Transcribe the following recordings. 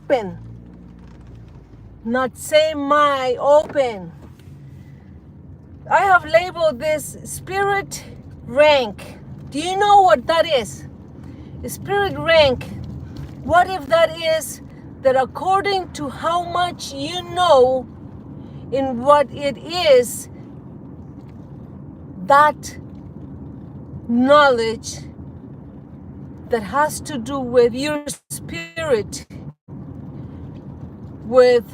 open, not semi-open. I have labeled this spirit rank. Do you know what that is? Spirit rank. What if that is that according to how much you know in what it is, that knowledge that has to do with your spirit, with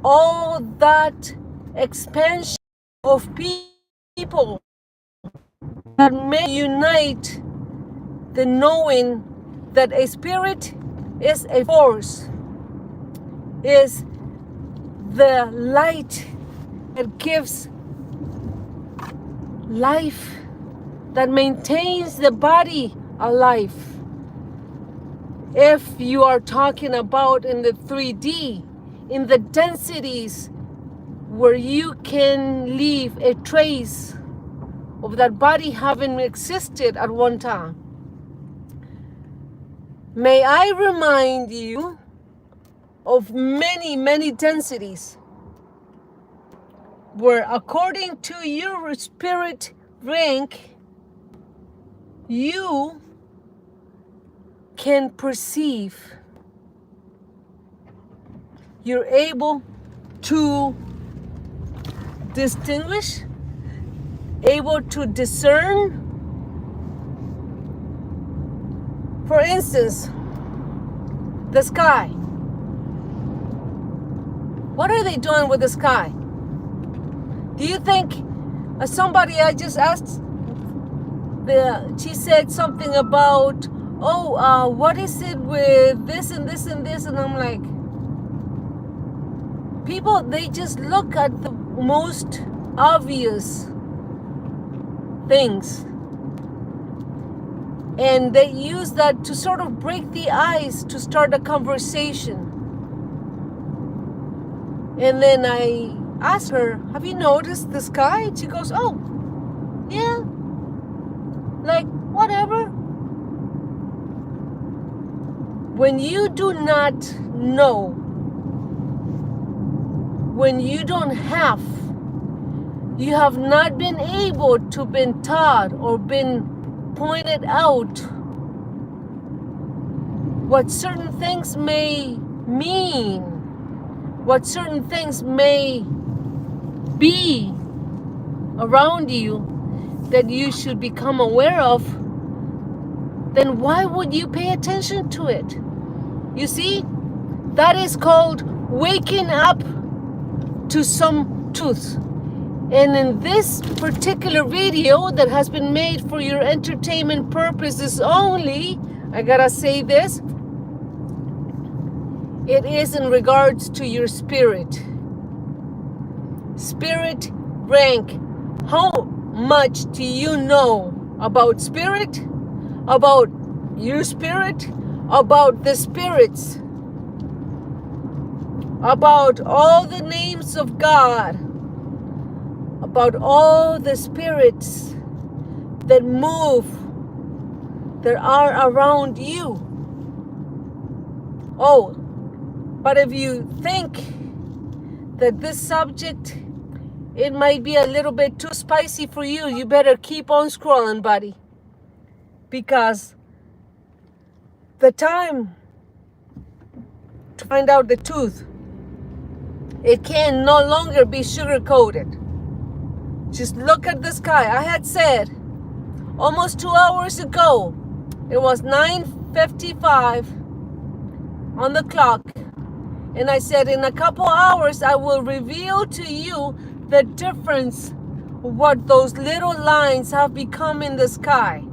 all that expansion of people that may unite the knowing that a spirit is a force, is the light that gives life, that maintains the body alive. If you are talking about in the 3D, in the densities where you can leave a trace of that body having existed at one time. May I remind you of many, many densities where according to your spirit rank, you can perceive. You're able to distinguish, able to discern. For instance, the sky. What are they doing with the sky? Do you think somebody I just asked, she said something about, what is it with this and this and this? And I'm like, people, they just look at the most obvious things. And they use that to sort of break the ice to start a conversation. And then I asked her, have you noticed the sky? And she goes, oh, yeah. Like, whatever. When you do not know, when you don't have, you have not been able to been taught or been pointed out what certain things may mean, what certain things may be around you that you should become aware of, then why would you pay attention to it? You see, that is called waking up to some truth. And in this particular video that has been made for your entertainment purposes only, I gotta say this, it is in regards to your spirit. Spirit rank. How much do you know about spirit, about your spirit, about the spirits, about all the names of God, about all the spirits that move, that are around you? Oh, but if you think that this subject, it might be a little bit too spicy for you, you better keep on scrolling, buddy. Because the time to find out the truth, it can no longer be sugar-coated. Just look at the sky. I had said almost 2 hours ago, it was 9:55 on the clock, and I said in a couple hours I will reveal to you the difference, what those little lines have become in the sky.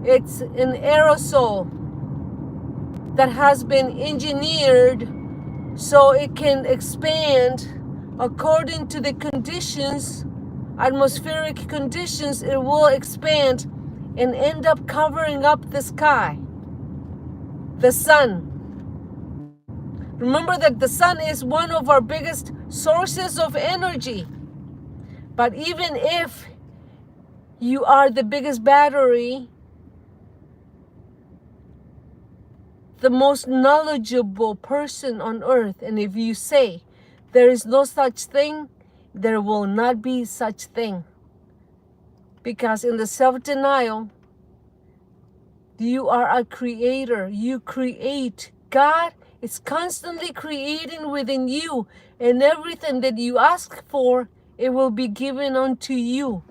It's an aerosol that has been engineered so it can expand according to the conditions, atmospheric conditions. It will expand and end up covering up the sky, the sun. Remember that the sun is one of our biggest sources of energy. But even if you are the biggest battery, the most knowledgeable person on earth. And if you say there is no such thing, there will not be such thing. Because in the self-denial, you are a creator. You create. God is constantly creating within you. And everything that you ask for, it will be given unto you.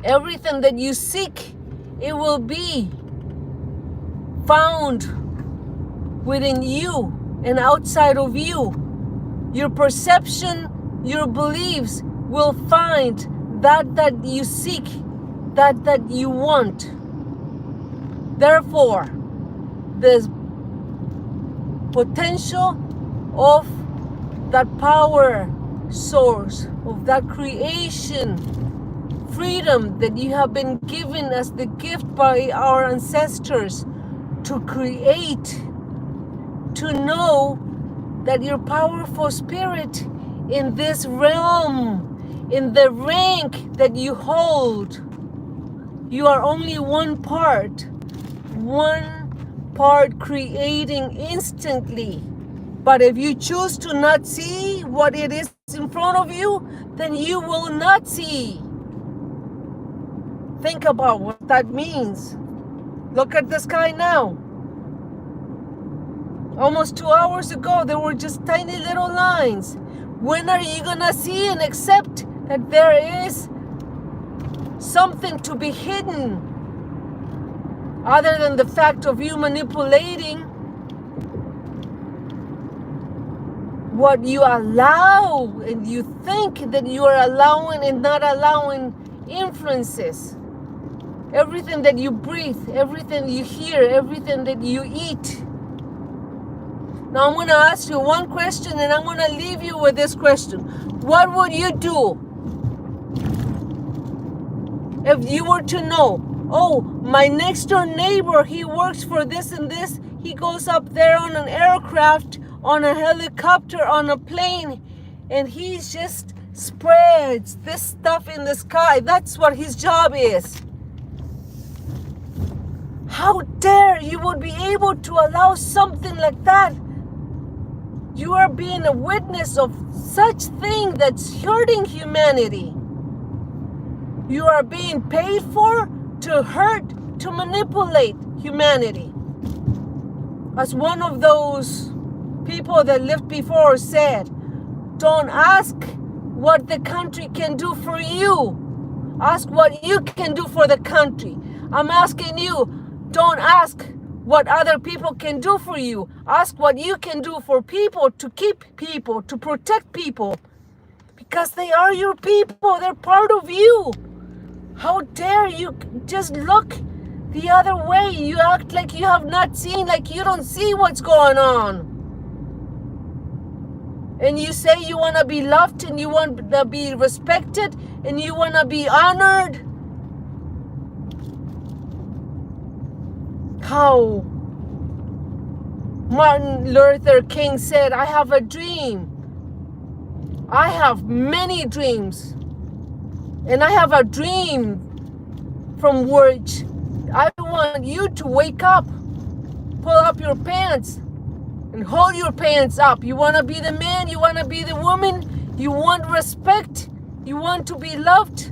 Everything that you seek, it will be found within you and outside of you. Your perception, your beliefs will find that you seek, that you want. Therefore, the potential of that power source, of that creation, freedom that you have been given as the gift by our ancestors to create, to know that your powerful spirit in this realm, in the rank that you hold, you are only one part creating instantly. But if you choose to not see what it is in front of you, then you will not see. Think about what that means. Look at the sky now. Almost 2 hours ago, there were just tiny little lines. When are you gonna see and accept that there is something to be hidden other than the fact of you manipulating what you allow, and you think that you are allowing and not allowing influences? Everything that you breathe, everything you hear, everything that you eat. Now I'm going to ask you one question, and I'm going to leave you with this question. What would you do if you were to know, oh, my next door neighbor, he works for this and this, he goes up there on an aircraft, on a helicopter, on a plane, and he just spreads this stuff in the sky. That's what his job is. How dare you would be able to allow something like that? You are being a witness of such thing that's hurting humanity. You are being paid for to hurt, to manipulate humanity. As one of those people that lived before said, don't ask what the country can do for you. Ask what you can do for the country. I'm asking you, don't ask what other people can do for you. Ask what you can do for people, to keep people, to protect people. Because they are your people. They're part of you. How dare you just look the other way? You act like you have not seen, like you don't see what's going on. And you say you want to be loved, and you want to be respected, and you want to be honored. How Martin Luther King said, I have a dream. I have many dreams. And I have a dream from which I want you to wake up, pull up your pants, and hold your pants up. You want to be the man, you want to be the woman, you want respect, you want to be loved.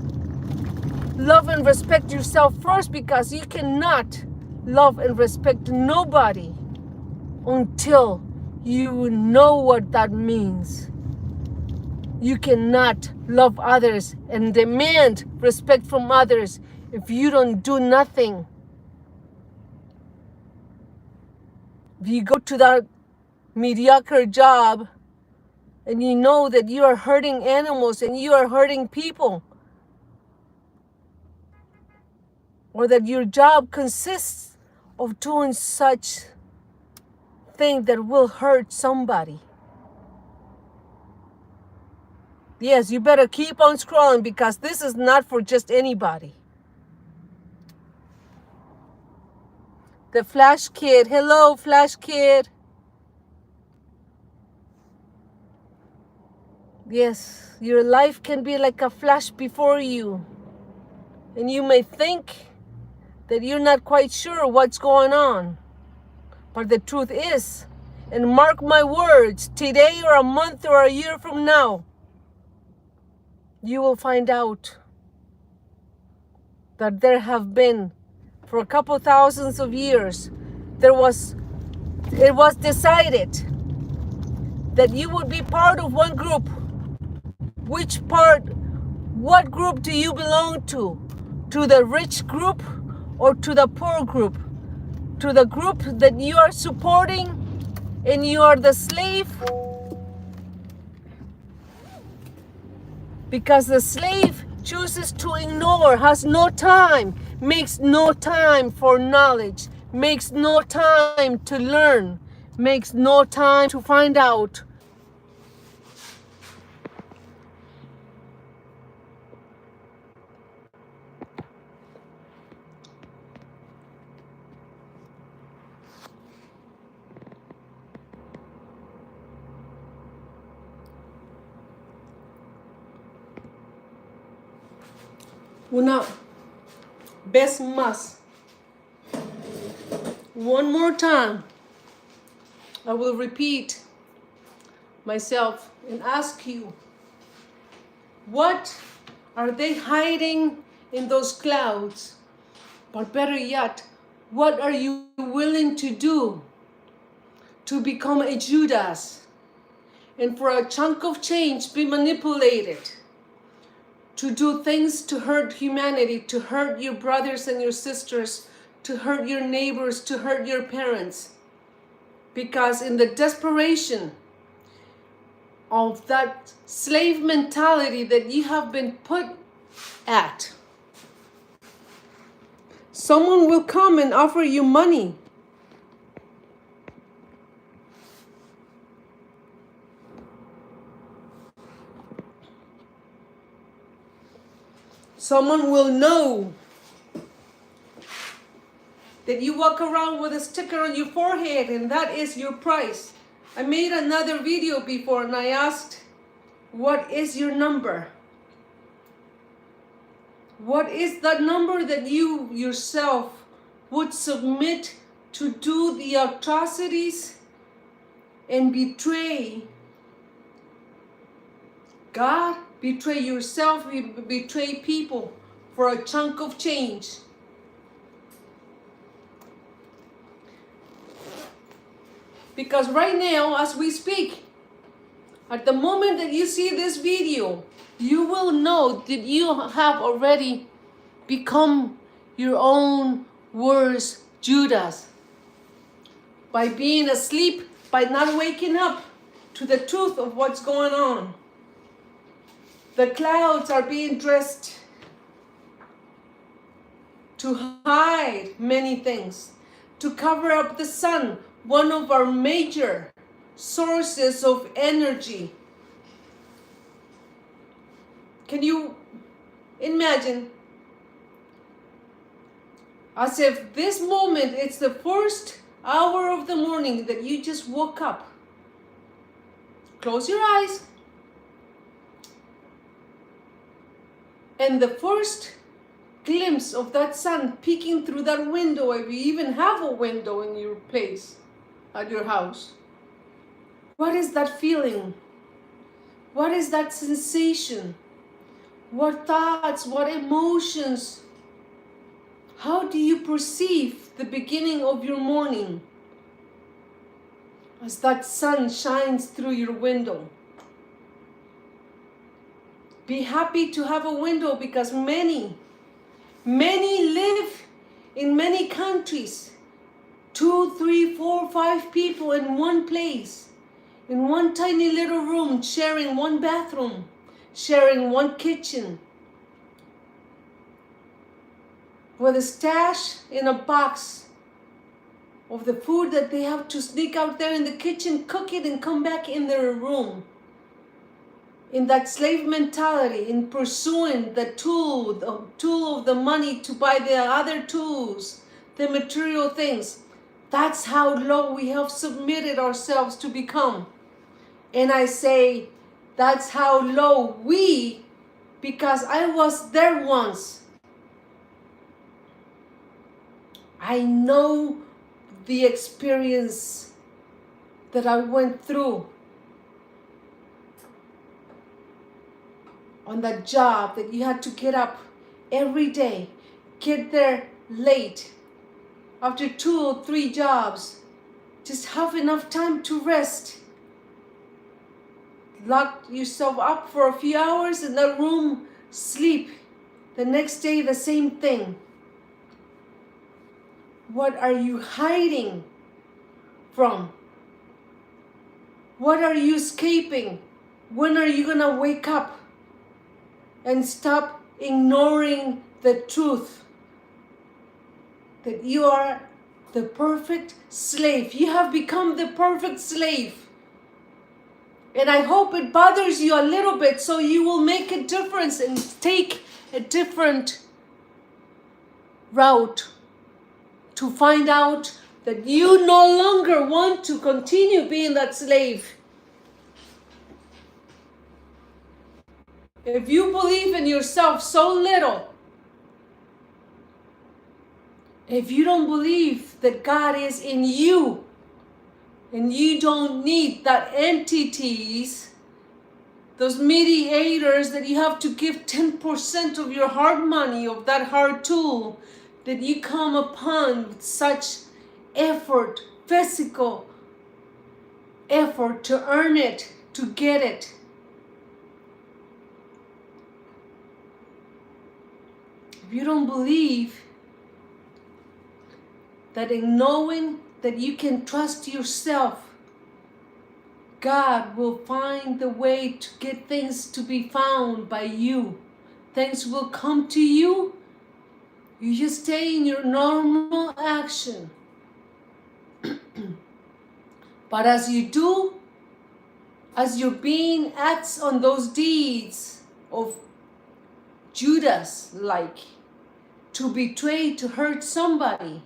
Love and respect yourself first, because you cannot love and respect nobody until you know what that means. You cannot love others and demand respect from others if you don't do nothing. If you go to that mediocre job and you know that you are hurting animals and you are hurting people, or that your job consists of doing such thing that will hurt somebody, yes, you better keep on scrolling, because this is not for just anybody. The Flash Kid. Hello, Flash Kid. Yes, your life can be like a flash before you. And you may think that you're not quite sure what's going on. But the truth is, and mark my words, today or a month or a year from now, you will find out that there have been, for a couple thousands of years, it was decided that you would be part of one group. What group do you belong to? To the rich group or to the poor group? To the group that you are supporting and you are the slave? Because the slave chooses to ignore, has no time, makes no time for knowledge, makes no time to learn, makes no time to find out. Una vez más, one more time, I will repeat myself and ask you, what are they hiding in those clouds? But better yet, what are you willing to do to become a Judas and for a chunk of change be manipulated? To do things to hurt humanity, to hurt your brothers and your sisters, to hurt your neighbors, to hurt your parents. Because in the desperation of that slave mentality that you have been put at, someone will come and offer you money. Someone will know that you walk around with a sticker on your forehead and that is your price. I made another video before and I asked, what is your number? What is that number that you yourself would submit to do the atrocities and betray God, betray yourself, betray people for a chunk of change? Because right now, as we speak, at the moment that you see this video, you will know that you have already become your own worst Judas. By being asleep, by not waking up to the truth of what's going on. The clouds are being dressed to hide many things, to cover up the sun, one of our major sources of energy. Can you imagine? As if this moment, it's the first hour of the morning that you just woke up. Close your eyes. And the first glimpse of that sun peeking through that window, if you even have a window in your place, at your house. What is that feeling? What is that sensation? What thoughts, what emotions? How do you perceive the beginning of your morning as that sun shines through your window? Be happy to have a window because many live in many countries. 2, 3, 4, 5 people in one place, in one tiny little room, sharing one bathroom, sharing one kitchen, with a stash in a box of the food that they have to sneak out there in the kitchen, cook it, and come back in their room. In that slave mentality, in pursuing the tool of the money to buy the other tools, the material things. That's how low we have submitted ourselves to become. And I say, that's how low we, because I was there once. I know the experience that I went through on that job, that you had to get up every day, get there late, after 2 or 3 jobs, just have enough time to rest. Lock yourself up for a few hours in that room, sleep. The next day, the same thing. What are you hiding from? What are you escaping? When are you gonna wake up and stop ignoring the truth that you are the perfect slave? You have become the perfect slave. And I hope it bothers you a little bit, so you will make a difference and take a different route to find out that you no longer want to continue being that slave. If you believe in yourself so little, if you don't believe that God is in you, and you don't need that entities, those mediators that you have to give 10% of your hard money, of that hard tool, that you come upon with such effort, physical effort to earn it, to get it. If you don't believe that in knowing that you can trust yourself, God will find the way to get things to be found by you. Things will come to you. You just stay in your normal action. But as you do, as your being acts on those deeds of Judas, like to betray, to hurt somebody,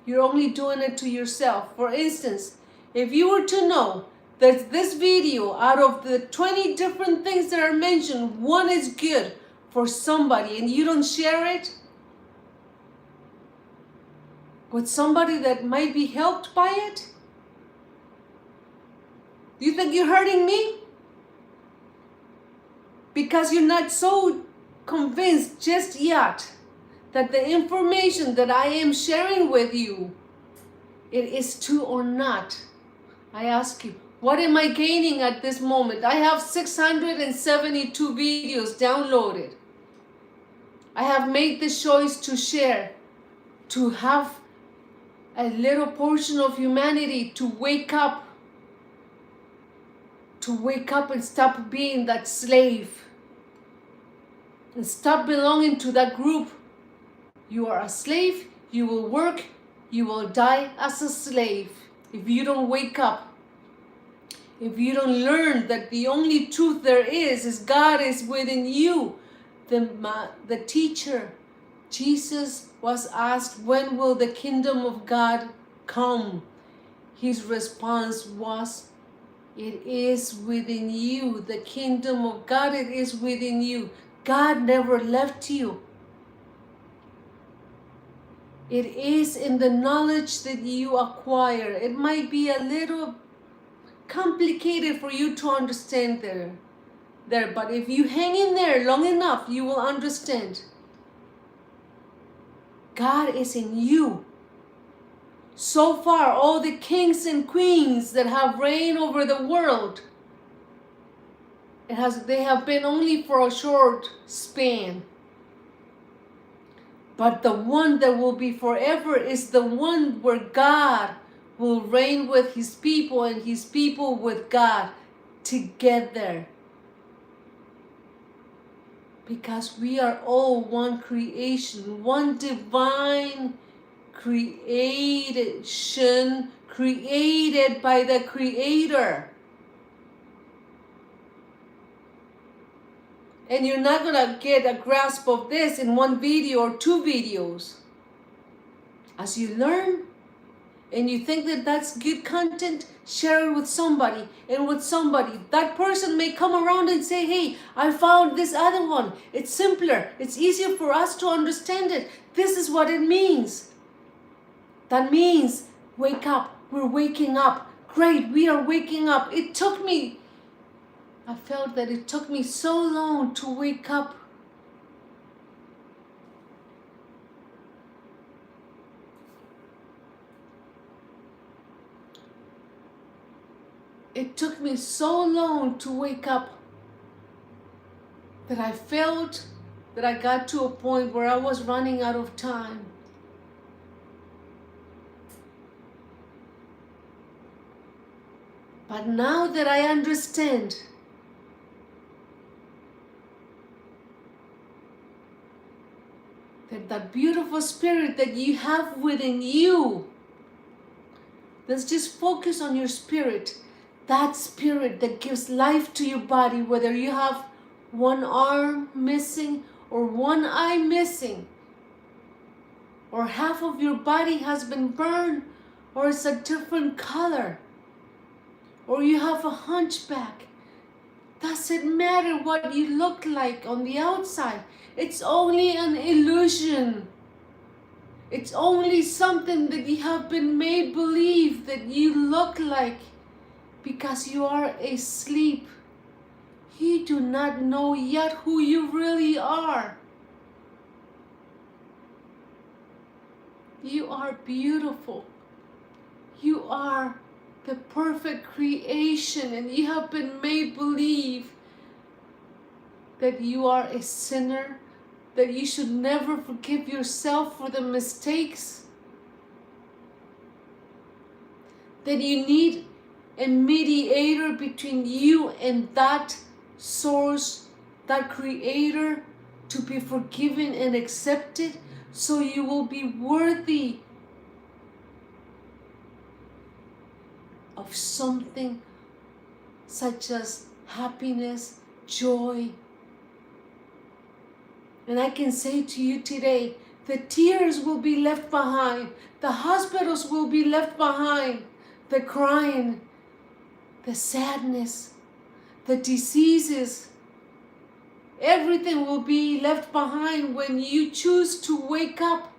you're only doing it to yourself. For instance, if you were to know that this video, out of the 20 different things that are mentioned, one is good for somebody, and you don't share it with somebody that might be helped by it, do you think you're hurting me? Because you're not so convinced just yet that the information that I am sharing with you, it is true or not. I ask you, what am I gaining at this moment? I have 672 videos downloaded. I have made the choice to share, to have a little portion of humanity to wake up and stop being that slave, and stop belonging to that group. You are a slave, you will work, you will die as a slave if you don't wake up. If you don't learn that the only truth there is God is within you. The teacher, Jesus, was asked, when will the kingdom of God come? His response was, it is within you. The kingdom of God, it is within you. God never left you. It is in the knowledge that you acquire. It might be a little complicated for you to understand there, but if you hang in there long enough, you will understand. God is in you. So far, all the kings and queens that have reigned over the world, they have been only for a short span. But the one that will be forever is the one where God will reign with his people and his people with God together. Because we are all one creation, one divine creation, created by the Creator. And you're not going to get a grasp of this in one video or 2 videos. As you learn and you think that that's good content, share it with somebody. And with somebody, that person may come around and say, hey, I found this other one. It's simpler. It's easier for us to understand it. This is what it means. That means wake up. We're waking up. Great, we are waking up. I felt that it took me so long to wake up. It took me so long to wake up that I felt that I got to a point where I was running out of time. But now that I understand that beautiful spirit that you have within you, let's just focus on your spirit. That spirit that gives life to your body, whether you have one arm missing or one eye missing, or half of your body has been burned, or it's a different color, or you have a hunchback. Doesn't matter what you look like on the outside. It's only an illusion. It's only something that you have been made believe that you look like, because you are asleep. You do not know yet who you really are. You are beautiful. You are the perfect creation, and you have been made believe that you are a sinner, that you should never forgive yourself for the mistakes, that you need a mediator between you and that source, that creator, to be forgiven and accepted, so you will be worthy of something such as happiness, joy. And I can say to you today, the tears will be left behind, the hospitals will be left behind, the crying, the sadness, the diseases, everything will be left behind when you choose to wake up,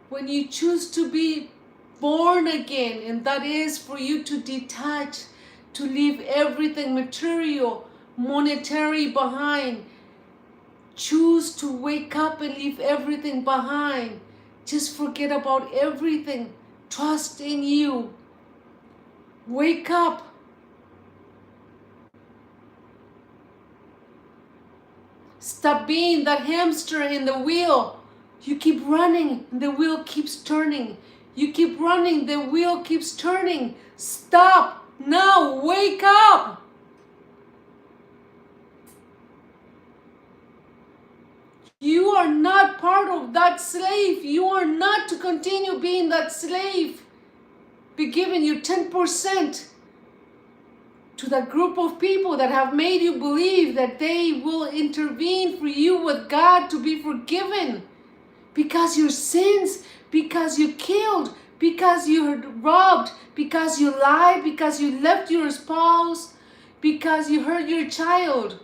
when you choose to be born again, and that is for you to detach, to leave everything material, monetary behind. Choose to wake up and leave everything behind. Just forget about everything. Trust in you. Wake up. Stop being that hamster in the wheel. You keep running, the wheel keeps turning. You keep running, the wheel keeps turning. Stop now. Wake up. You are not part of that slave. You are not to continue being that slave. Be giving your 10% to that group of people that have made you believe that they will intervene for you with God to be forgiven. Because your sins, because you killed, because you robbed, because you lied, because you left your spouse, because you hurt your child.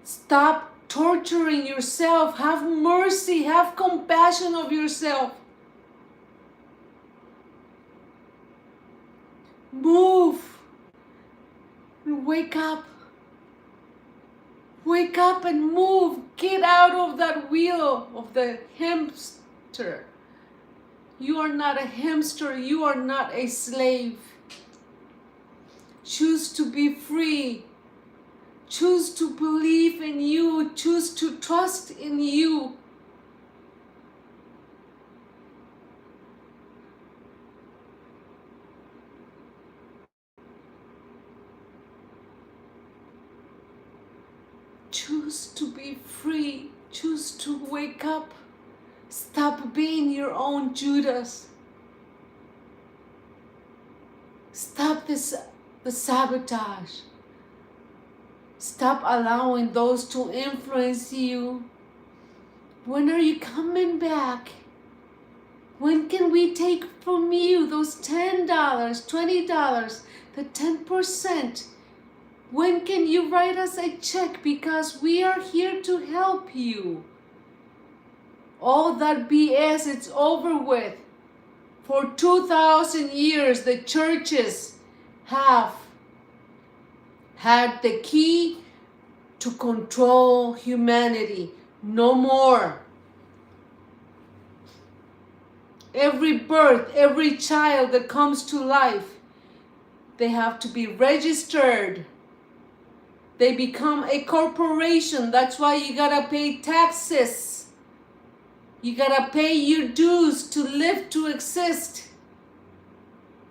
Stop torturing yourself. Have mercy. Have compassion of yourself. Move. Wake up. Wake up and move. Get out of that wheel of the hamster. You are not a hamster. You are not a slave. Choose to be free. Choose to believe in you. Choose to trust in you. Choose to be free. Choose to wake up. Stop being your own Judas. Stop the sabotage. Stop allowing those to influence you. When are you coming back? When can we take from you those $10, $20, the 10%? When can you write us a check? Because we are here to help you. All that BS, it's over with. For 2,000 years, the churches have had the key to control humanity. No more. Every birth, every child that comes to life, they have to be registered. They become a corporation. That's why you gotta pay taxes. You gotta pay your dues to live, to exist.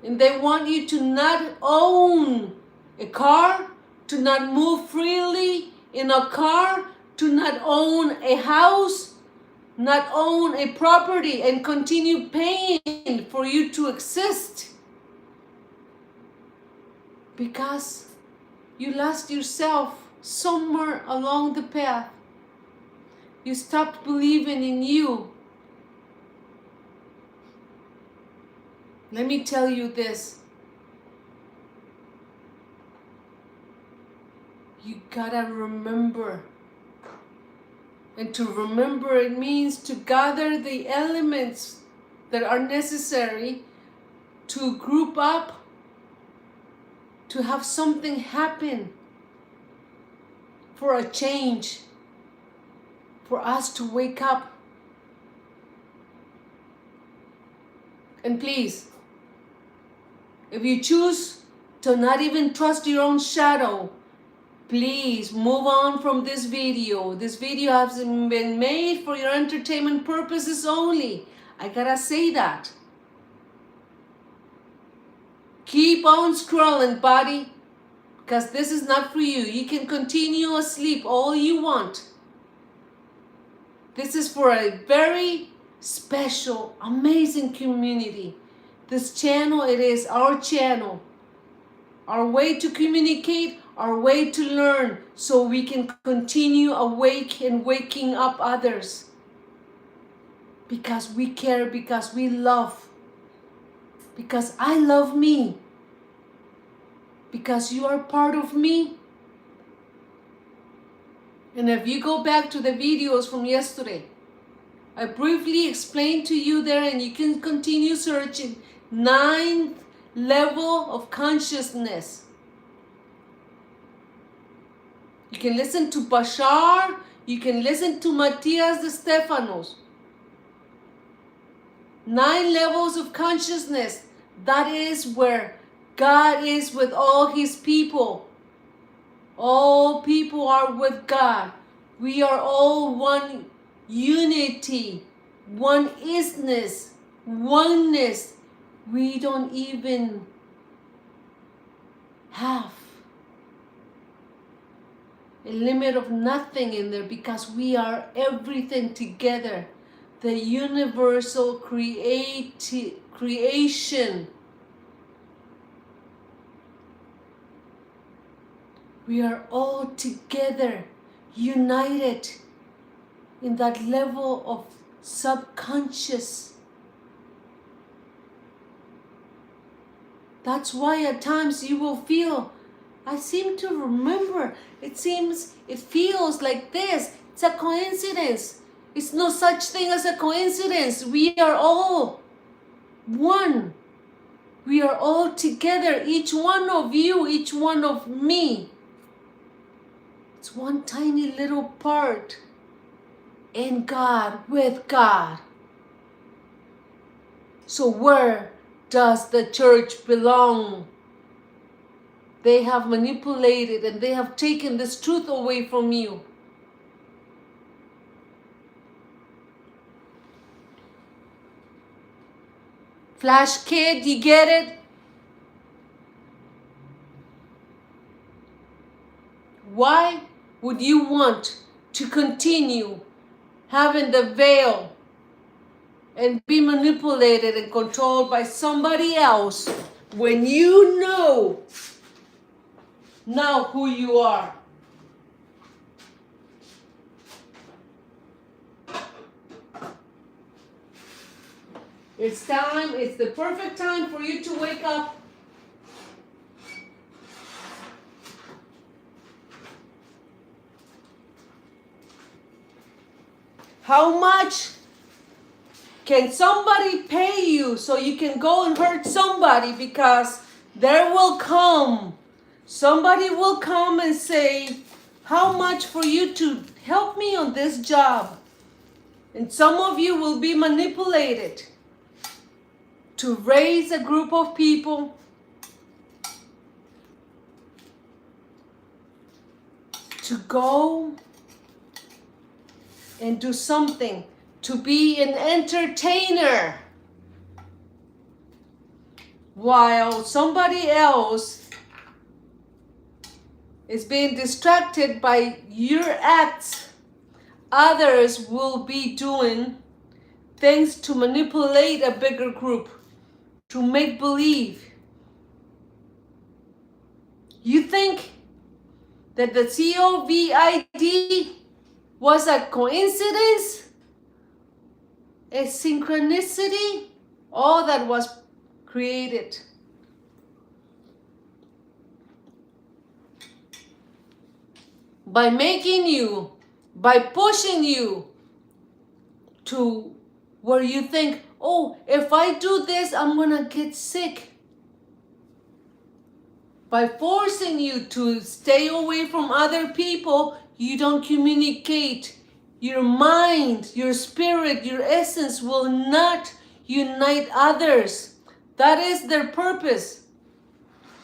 And they want you to not own a car, to not move freely in a car, to not own a house, not own a property, and continue paying for you to exist. Because you lost yourself somewhere along the path. You stopped believing in you. Let me tell you this. You gotta remember. And to remember, it means to gather the elements that are necessary to group up, to have something happen, for a change, for us to wake up. And please, if you choose to not even trust your own shadow, please move on from this video. This video has been made for your entertainment purposes only. I gotta say that. Keep on scrolling, buddy, because this is not for you. You can continue asleep all you want. This is for a very special, amazing community. This channel, it is our channel. Our way to communicate, our way to learn, so we can continue awake and waking up others. Because we care, because we love. Because I love me. Because you are part of me. And if you go back to the videos from yesterday, I briefly explained to you there, and you can continue searching, 9th level of consciousness. You can listen to Bashar, you can listen to Matias de Stefanos. 9 levels of consciousness. That is where God is with all his people. All people are with God. We are all one unity, one isness, oneness. We don't even have a limit of nothing in there, because we are everything together. The universal creation. We are all together, united in that level of subconscious. That's why at times you will feel, I seem to remember, it feels like this. It's a coincidence. It's no such thing as a coincidence. We are all one. We are all together, each one of you, each one of me. It's one tiny little part in God, with God. So where does the church belong? They have manipulated and they have taken this truth away from you. Flash kid, you get it? Why would you want to continue having the veil and be manipulated and controlled by somebody else when you know now who you are? It's time, it's the perfect time for you to wake up. How much can somebody pay you so you can go and hurt somebody? Because there will come, somebody will come and say, how much for you to help me on this job? And some of you will be manipulated to raise a group of people to go and do something, to be an entertainer, while somebody else is being distracted by your acts. Others will be doing things to manipulate a bigger group, to make believe. You think that the COVID was a coincidence? A synchronicity? All that was created. By making you, by pushing you to where you think, oh, if I do this, I'm gonna get sick. By forcing you to stay away from other people, you don't communicate. Your mind, your spirit, your essence will not unite others. That is their purpose.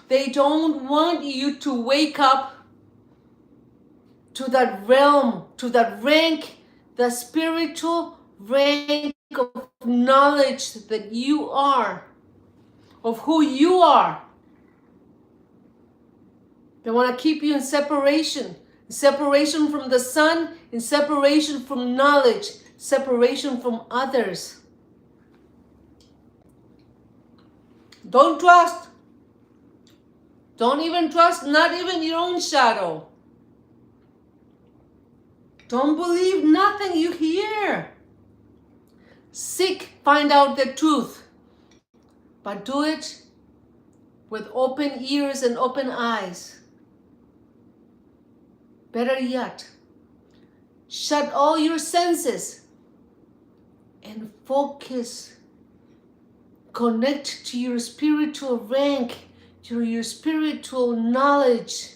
They don't want you to wake up to that realm, to that rank, the spiritual rank of knowledge that you are, of who you are. They want to keep you in separation from the sun, in separation from knowledge, separation from others. Don't trust. Don't even trust, not even your own shadow. Don't believe nothing you hear. Seek, find out the truth. But do it with open ears and open eyes. Better yet, shut all your senses and focus. Connect to your spiritual rank, to your spiritual knowledge,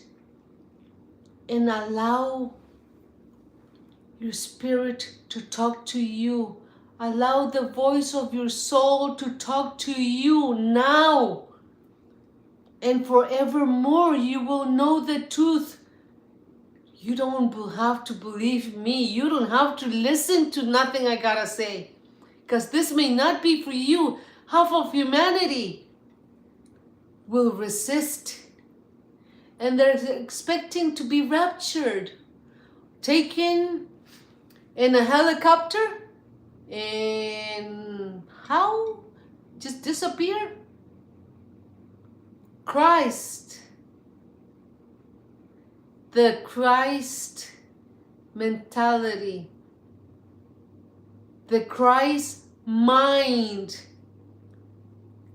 and allow your spirit to talk to you. Allow the voice of your soul to talk to you now. And forevermore, you will know the truth. You don't have to believe me. You don't have to listen to nothing I gotta say. Because this may not be for you. Half of humanity will resist. And they're expecting to be raptured, taken in a helicopter, and how? Just disappear? Christ, the Christ mentality, the Christ mind.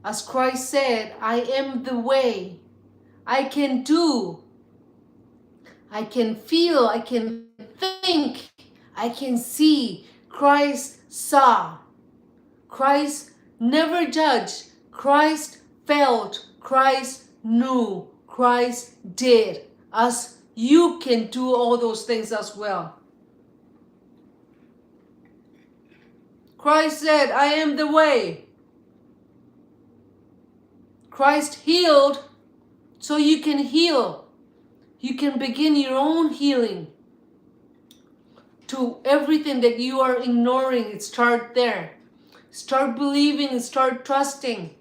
As Christ said, I am the way. I can do, I can feel, I can think, I can see. Christ saw. Christ never judged. Christ felt. Christ knew. Christ did. As you can do all those things as well. Christ said, I am the way. Christ healed, so you can heal. You can begin your own healing. To everything that you are ignoring, start there. Start believing and start trusting.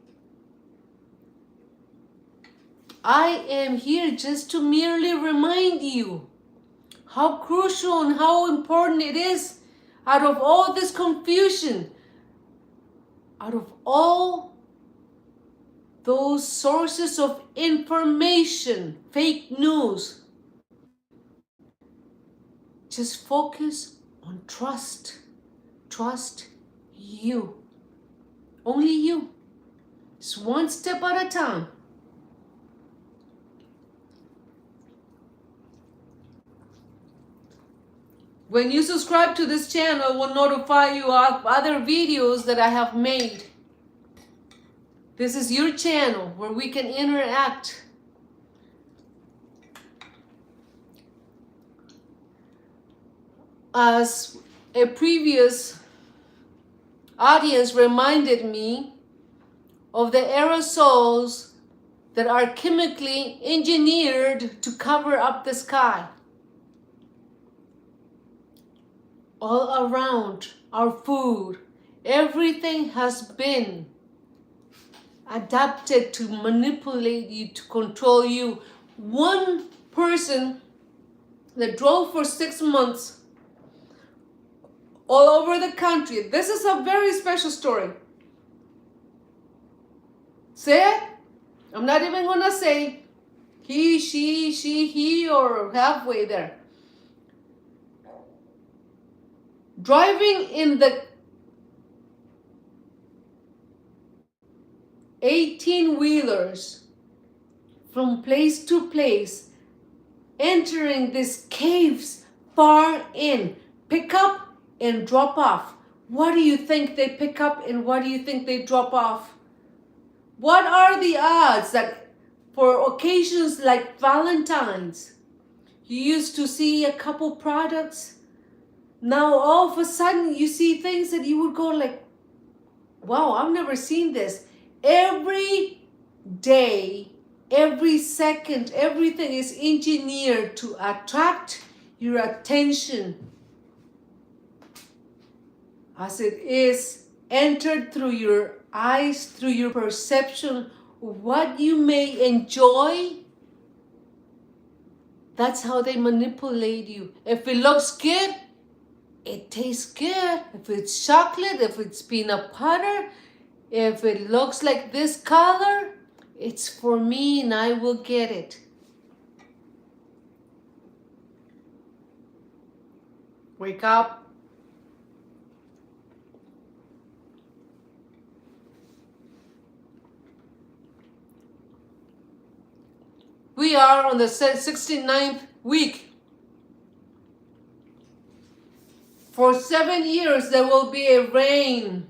I am here just to merely remind you how crucial and how important it is, out of all this confusion, out of all those sources of information, fake news, just focus on trust. Trust you. Only you. It's one step at a time. When you subscribe to this channel, it will notify you of other videos that I have made. This is your channel where we can interact. As a previous audience reminded me of the aerosols that are chemically engineered to cover up the sky. All around our food, everything has been adapted to manipulate you, to control you. One person that drove for 6 months all over the country. This is a very special story. Say it. I'm not even gonna say he, she, he, or halfway there. Driving in the 18-wheelers from place to place, entering these caves far in, pick up and drop off. What do you think they pick up and what do you think they drop off? What are the odds that for occasions like Valentine's, you used to see a couple products, now all of a sudden you see things that you would go like, wow, I've never seen this. Every day, every second, everything is engineered to attract your attention as it is entered through your eyes, through your perception, what you may enjoy. That's how they manipulate you. If it looks good, it tastes good. If it's chocolate, if it's peanut butter, if it looks like this color, it's for me and I will get it. Wake up. We are on the 69th week. For 7 years there will be a reign.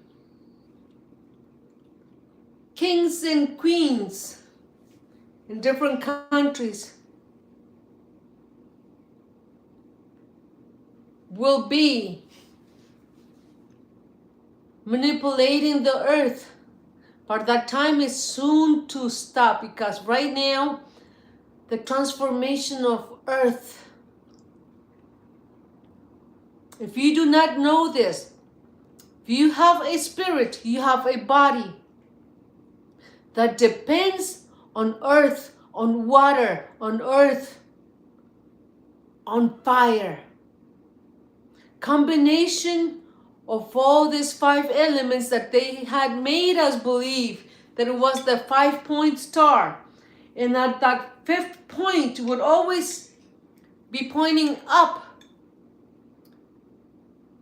Kings and queens in different countries will be manipulating the earth. But that time is soon to stop, because right now the transformation of earth, if you do not know this, if you have a spirit, you have a body that depends on earth, on water, on earth, on fire. Combination of all these 5 elements that they had made us believe that it was the 5-point star. And that 5th point would always be pointing up.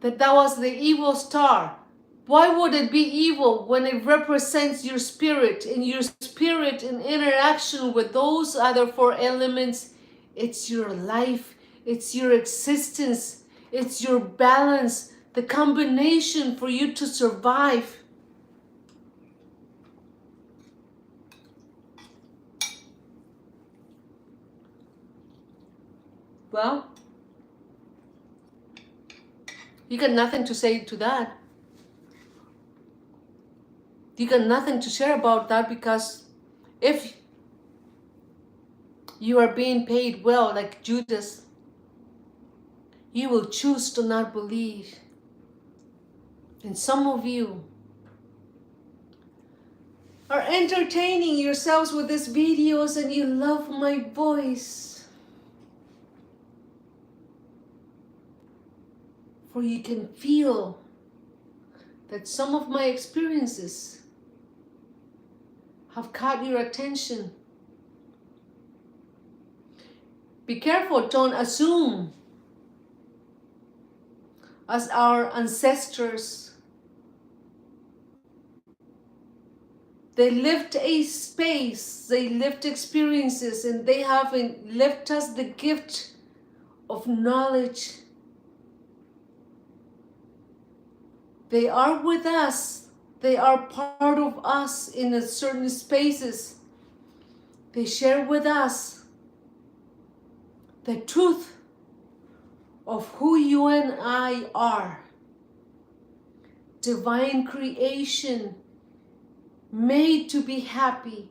That was the evil star. Why would it be evil when it represents your spirit, and your spirit in interaction with those other 4 elements? It's your life, it's your existence, it's your balance, the combination for you to survive. Well, you got nothing to say to that. You got nothing to share about that, because if you are being paid well like Judas, you will choose to not believe. And some of you are entertaining yourselves with these videos and you love my voice. For you can feel that some of my experiences have caught your attention. Be careful, don't assume. As our ancestors, they lived a space, they lived experiences, and they have left us the gift of knowledge They are with us. They are part of us in a certain spaces. They share with us the truth of who you and I are. Divine creation, made to be happy,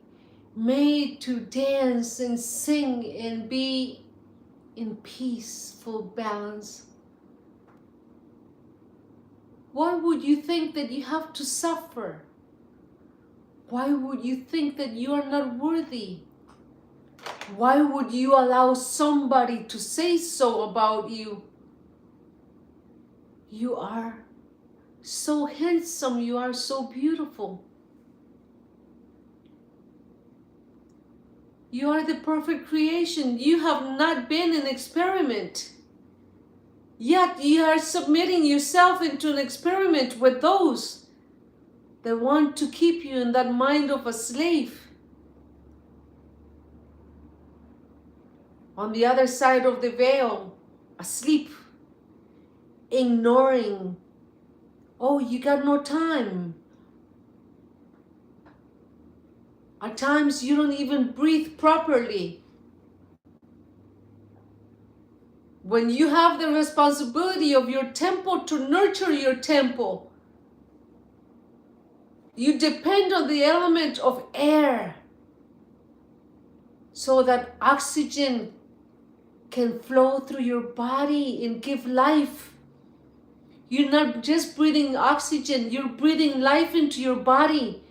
made to dance and sing and be in peaceful balance. Why would you think that you have to suffer? Why would you think that you are not worthy? Why would you allow somebody to say so about you? You are so handsome, you are so beautiful. You are the perfect creation. You have not been an experiment. Yet you are submitting yourself into an experiment with those that want to keep you in that mind of a slave. On the other side of the veil, asleep, ignoring. Oh, you got no time. At times you don't even breathe properly. When you have the responsibility of your temple to nurture your temple, you depend on the element of air so that oxygen can flow through your body and give life. You're not just breathing oxygen, you're breathing life into your body.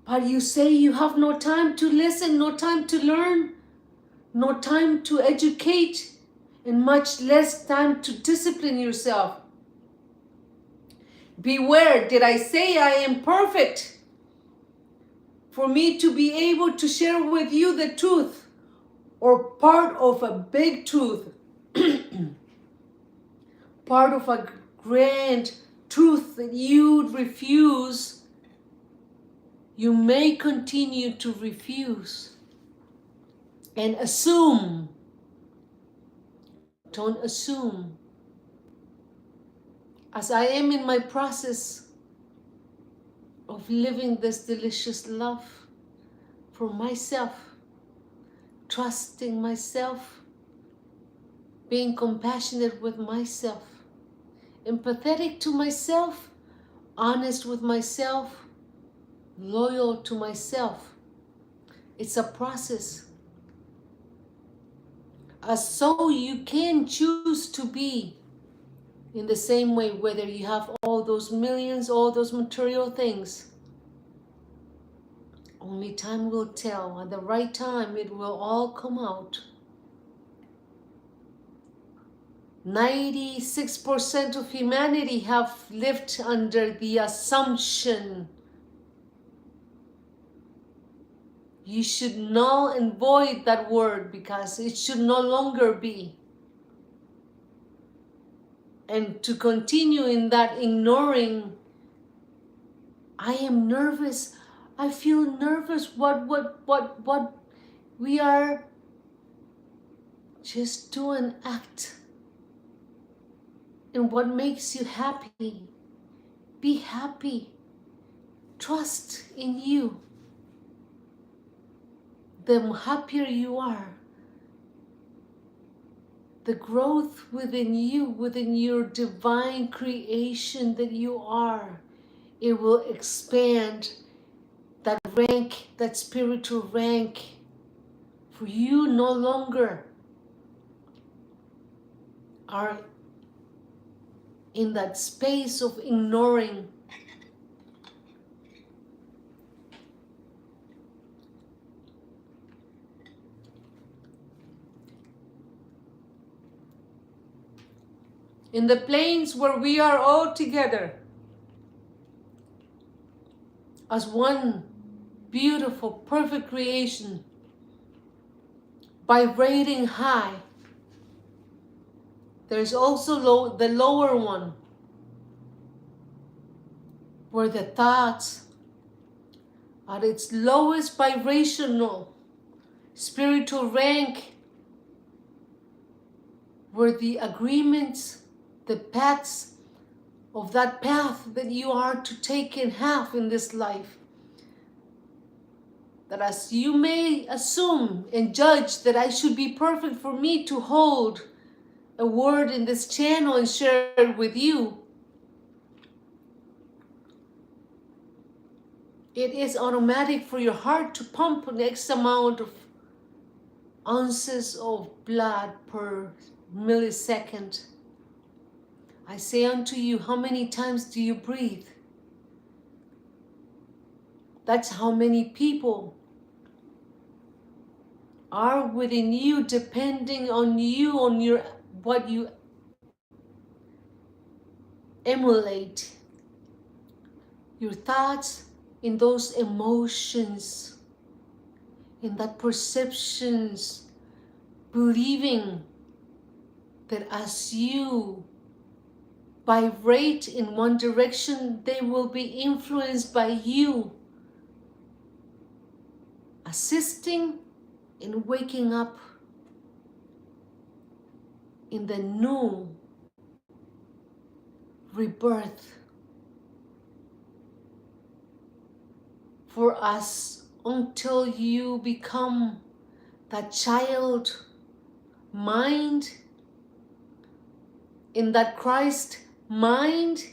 But you say you have no time to listen, no time to learn, no time to educate, and much less time to discipline yourself. Beware, did I say I am perfect? For me to be able to share with you the truth, or part of a big truth, part of a grand truth that you refuse, you may continue to refuse and assume. Don't assume. As I am in my process of living this delicious love for myself, trusting myself, being compassionate with myself, empathetic to myself, honest with myself, loyal to myself. It's a process. So you can choose to be in the same way, whether you have all those millions, all those material things. Only time will tell. At the right time, it will all come out. 96% of humanity have lived under the assumption. You should null and void that word because it should no longer be. And to continue in that ignoring, I am nervous. I feel nervous. What we are just do an act. And what makes you happy? Be happy. Trust in you. The happier you are, the growth within you, within your divine creation that you are, it will expand that rank, that spiritual rank. For you no longer are in that space of ignoring. In the planes where we are all together as one beautiful, perfect creation, vibrating high. There's also the lower one, where the thoughts at its lowest vibrational spiritual rank, where the agreements, the pacts of that path that you are to take and have in this life. That as you may assume and judge that I should be perfect for me to hold a word in this channel and share it with you, it is automatic for your heart to pump an X amount of ounces of blood per millisecond. I say unto you, how many times do you breathe? That's how many people are within you, depending on you, on your what you emulate, your thoughts, in those emotions, in that perceptions, believing that as you vibrate in one direction, they will be influenced by you, assisting in waking up in the new rebirth for us, until you become that child mind, in that Christ mind,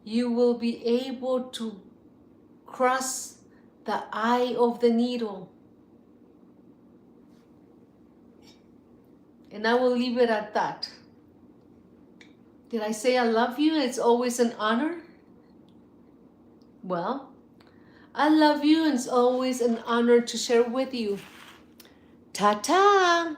you will be able to cross the eye of the needle. And I will leave it at that. Did I say I love you? It's always an honor. Well, I love you and it's always an honor to share with you. Ta-ta!